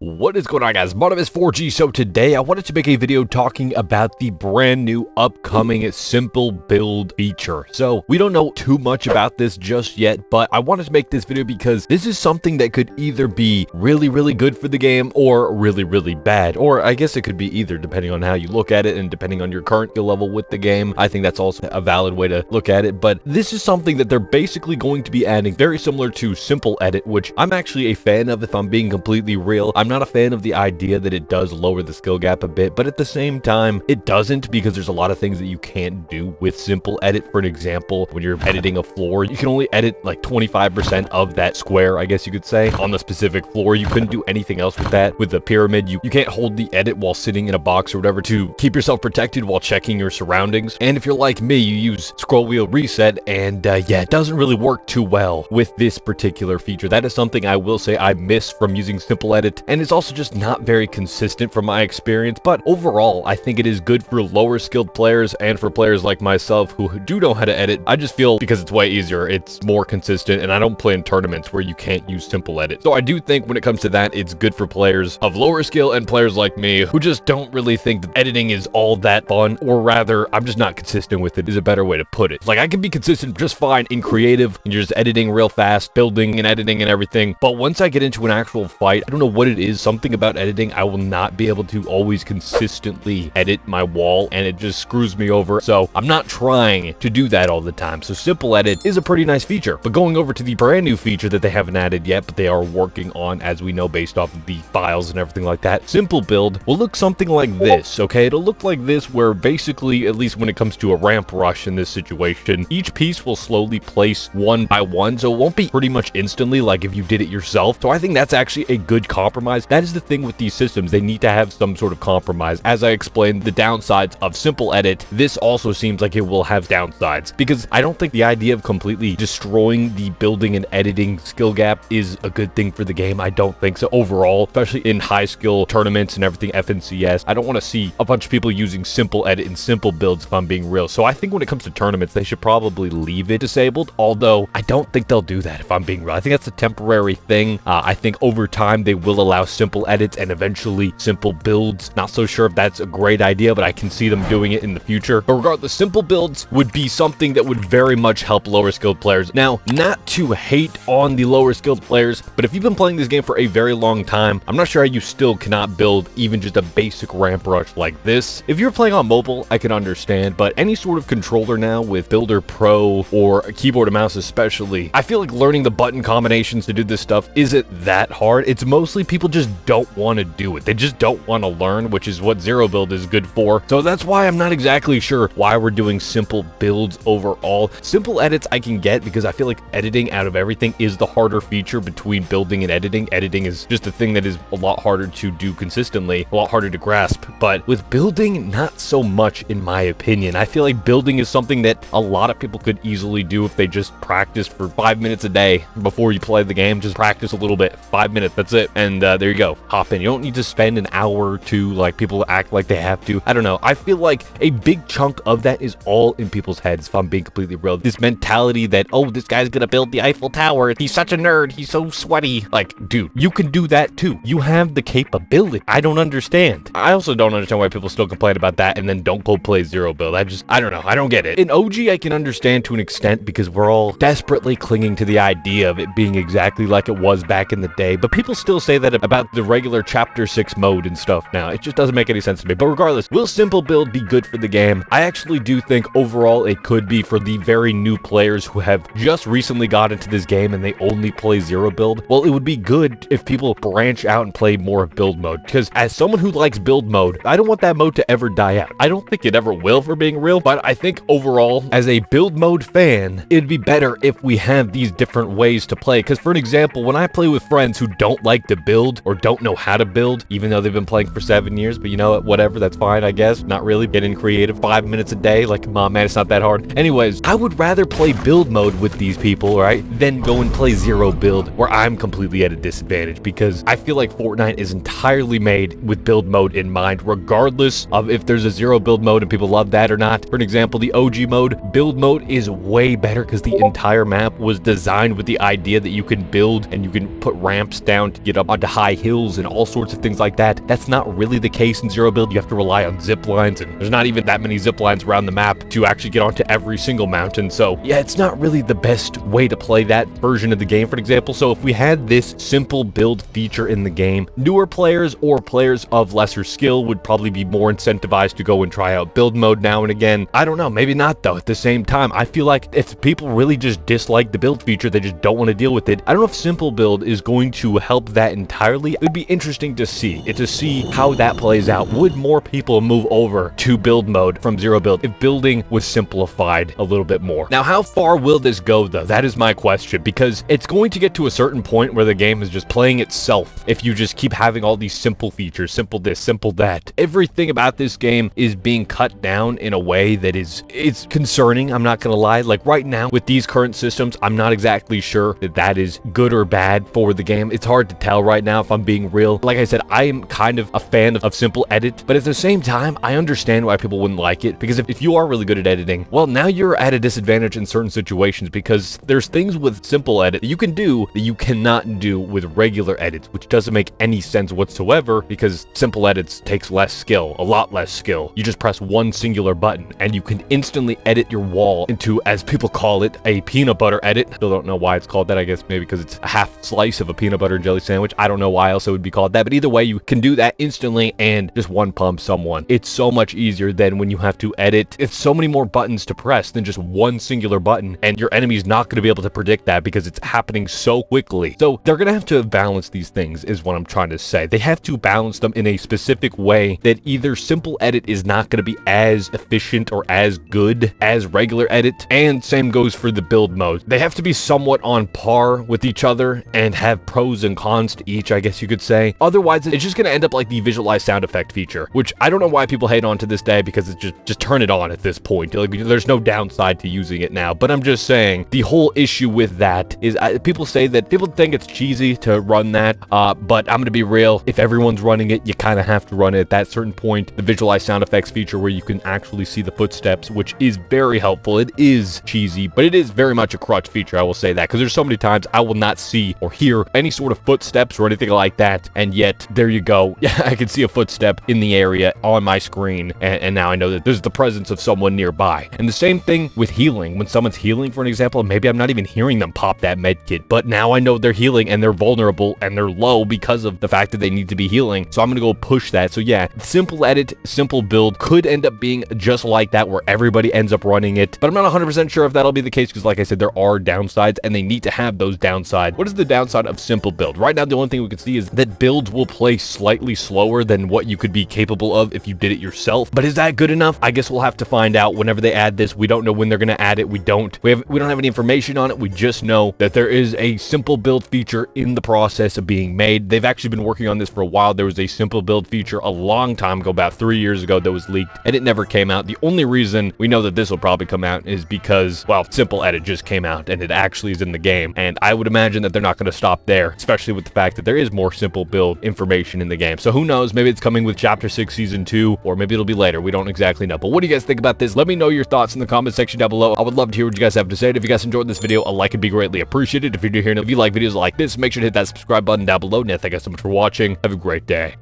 What is going on, guys? My name is 4G. So today I wanted to make a video talking about the brand new upcoming simple build feature. So we don't know too much about this just yet, but I wanted to make this video because this is something that could either be really good for the game or really bad, or I guess it could be either depending on how you look at it and depending on your current skill level with the game. I think that's also a valid way to look at it, but this is something that they're basically going to be adding, very similar to simple edit, which I'm actually a fan of. If I'm being completely real, I'm not a fan of the idea that it does lower the skill gap a bit, but at the same time it doesn't, because there's a lot of things that you can't do with simple edit. For an example, when you're editing a floor, you can only edit like 25% of that square, I guess you could say, on the specific floor. You couldn't do anything else with that. With the pyramid, you can't hold the edit while sitting in a box or whatever to keep yourself protected while checking your surroundings. And if you're like me, you use scroll wheel reset, and yeah, it doesn't really work too well with this particular feature. That is something I will say I miss from using simple edit, and it's also just not very consistent from my experience. But overall, I think it is good for lower skilled players and for players like myself who do know how to edit. I just feel because it's way easier, it's more consistent, and I don't play in tournaments where you can't use simple edit. So I do think when it comes to that, it's good for players of lower skill and players like me who just don't really think that editing is all that fun, or rather, I'm just not consistent with it, is a better way to put it. Like, I can be consistent just fine in creative, and you're just editing real fast, building and editing and everything. But once I get into an actual fight, I don't know what it is, something about editing, I will not be able to always consistently edit my wall, and it just screws me over. So I'm not trying to do that all the time. So simple edit is a pretty nice feature. But going over to the brand new feature that they haven't added yet, but they are working on, as we know, based off of the files and everything like that, simple build will look something like this. Okay, it'll look like this, where basically, at least when it comes to a ramp rush in this situation, each piece will slowly place one by one, so it won't be pretty much instantly like if you did it yourself. So I think that's actually a good compromise. That is the thing with these systems, they need to have some sort of compromise. As I explained the downsides of simple edit, this also seems like it will have downsides, because I don't think the idea of completely destroying the building and editing skill gap is a good thing for the game. I don't think so overall, especially in high skill tournaments and everything, FNCS. I don't want to see a bunch of people using simple edit and simple builds, if I'm being real. So I think when it comes to tournaments, they should probably leave it disabled, although I don't think they'll do that, if I'm being real. I think that's a temporary thing. I think over time they will allow simple edits and eventually simple builds. Not so sure if that's a great idea, but I can see them doing it in the future. But regardless, simple builds would be something that would very much help lower skilled players. Now, not to hate on the lower skilled players, but if you've been playing this game for a very long time, I'm not sure how you still cannot build even just a basic ramp rush like this. If you're playing on mobile, I can understand, but any sort of controller now with Builder Pro or a keyboard and mouse especially, I feel like learning the button combinations to do this stuff isn't that hard. It's mostly people just don't want to do it. They just don't want to learn, which is what zero build is good for. So that's why I'm not exactly sure why we're doing simple builds overall. Simple edits I can get, because I feel like editing out of everything is the harder feature between building and editing. Editing is just a thing that is a lot harder to do consistently, a lot harder to grasp. But with building, not so much in my opinion. I feel like building is something that a lot of people could easily do if they just practice for 5 minutes a day before you play the game. Just practice a little bit, 5 minutes, that's it. And there you go, hop in. You don't need to spend an hour or two like people act like they have to. I don't know. I feel like a big chunk of that is all in people's heads, if I'm being completely real. This mentality that, oh, this guy's gonna build the Eiffel Tower, he's such a nerd, he's so sweaty. Like, dude, you can do that too. You have the capability. I don't understand. I also don't understand why people still complain about that and then don't go play zero build. I don't know. I don't get it. In OG, I can understand to an extent, because we're all desperately clinging to the idea of it being exactly like it was back in the day, but people still say that about the regular Chapter 6 mode and stuff now. It just doesn't make any sense to me. But regardless, will simple build be good for the game? I actually do think overall it could be for the very new players who have just recently got into this game and they only play zero build. Well, it would be good if people branch out and play more of build mode, because as someone who likes build mode, I don't want that mode to ever die out. I don't think it ever will, for being real, but I think overall, as a build mode fan, it'd be better if we have these different ways to play. Because for an example, when I play with friends who don't like to build or don't know how to build, even though they've been playing for 7 years, but you know what, whatever, that's fine, I guess. Not really getting creative, 5 minutes a day, like, come on, man, it's not that hard. Anyways, I would rather play build mode with these people, right, than go and play zero build where I'm completely at a disadvantage, because I feel like Fortnite is entirely made with build mode in mind, regardless of if there's a zero build mode and people love that or not. For an example, the OG mode, build mode is way better because the entire map was designed with the idea that you can build and you can put ramps down to get up onto high high hills and all sorts of things like that. That's not really the case in zero build. You have to rely on zip lines, and there's not even that many zip lines around the map to actually get onto every single mountain. So yeah, it's not really the best way to play that version of the game, for example. So if we had this simple build feature in the game, newer players or players of lesser skill would probably be more incentivized to go and try out build mode now and again. I don't know, maybe not though. At the same time, I feel like if people really just dislike the build feature, they just don't want to deal with it. I don't know if simple build is going to help that entirely. It would be interesting to see how that plays out. Would more people move over to build mode from zero build if building was simplified a little bit more? Now, how far will this go though? That is my question, because it's going to get to a certain point where the game is just playing itself if you just keep having all these simple features, simple this, simple that. Everything about this game is being cut down in a way that it's concerning. I'm not gonna lie. Like right now with these current systems, I'm not exactly sure that is good or bad for the game. It's hard to tell right now if I'm being real. Like I said, I am kind of a fan of simple edit, but at the same time, I understand why people wouldn't like it, because if you are really good at editing, well, now you're at a disadvantage in certain situations, because there's things with simple edit that you can do that you cannot do with regular edits, which doesn't make any sense whatsoever, because simple edits takes less skill, a lot less skill. You just press one singular button and you can instantly edit your wall into, as people call it, a peanut butter edit. Still don't know why it's called that. I guess maybe because it's a half slice of a peanut butter and jelly sandwich. I don't know why else it would be called that, but either way, you can do that instantly and just one pump someone. It's so much easier than when you have to edit. It's so many more buttons to press than just one singular button, and your enemy's not going to be able to predict that because it's happening so quickly. So they're going to have to balance these things, is what I'm trying to say. They have to balance them in a specific way that either simple edit is not going to be as efficient or as good as regular edit, and same goes for the build mode. They have to be somewhat on par with each other and have pros and cons to each, I guess you could say. Otherwise, it's just going to end up like the visualized sound effect feature, which I don't know why people hate on to this day, because it's just turn it on at this point. Like, there's no downside to using it now, but I'm just saying the whole issue with that is people say that people think it's cheesy to run that, but I'm going to be real. If everyone's running it, you kind of have to run it at that certain point. The visualized sound effects feature where you can actually see the footsteps, which is very helpful. It is cheesy, but it is very much a crutch feature, I will say that, because there's so many times I will not see or hear any sort of footsteps or anything like that, and yet there you go. Yeah, I can see a footstep in the area on my screen, and now I know that there's the presence of someone nearby. And the same thing with healing. When someone's healing, for an example, maybe I'm not even hearing them pop that med kit, but now I know they're healing and they're vulnerable and they're low because of the fact that they need to be healing. So I'm gonna go push that. So yeah, simple edit, simple build could end up being just like that, where everybody ends up running it, but I'm not 100% sure if that'll be the case, because like I said, there are downsides and they need to have those downsides. What is the downside of simple build? Right now, the only thing we can see is that builds will play slightly slower than what you could be capable of if you did it yourself. But is that good enough? I guess we'll have to find out whenever they add this. We don't know when they're going to add it. We don't have any information on it. We just know that there is a simple build feature in the process of being made. They've actually been working on this for a while. There was a simple build feature a long time ago, about 3 years ago, that was leaked, and it never came out. The only reason we know that this will probably come out is because, well, simple edit just came out and it actually is in the game, and I would imagine that they're not going to stop there, especially with the fact that there is more simple build information in the game. So who knows, maybe it's coming with Chapter 6 Season 2, or maybe it'll be later. We don't exactly know. But what do you guys think about this? Let me know your thoughts in the comment section down below. I would love to hear what you guys have to say. And if you guys enjoyed this video, a like would be greatly appreciated. If you're new here and if you like videos like this, make sure to hit that subscribe button down below. And thank you guys so much for watching. Have a great day.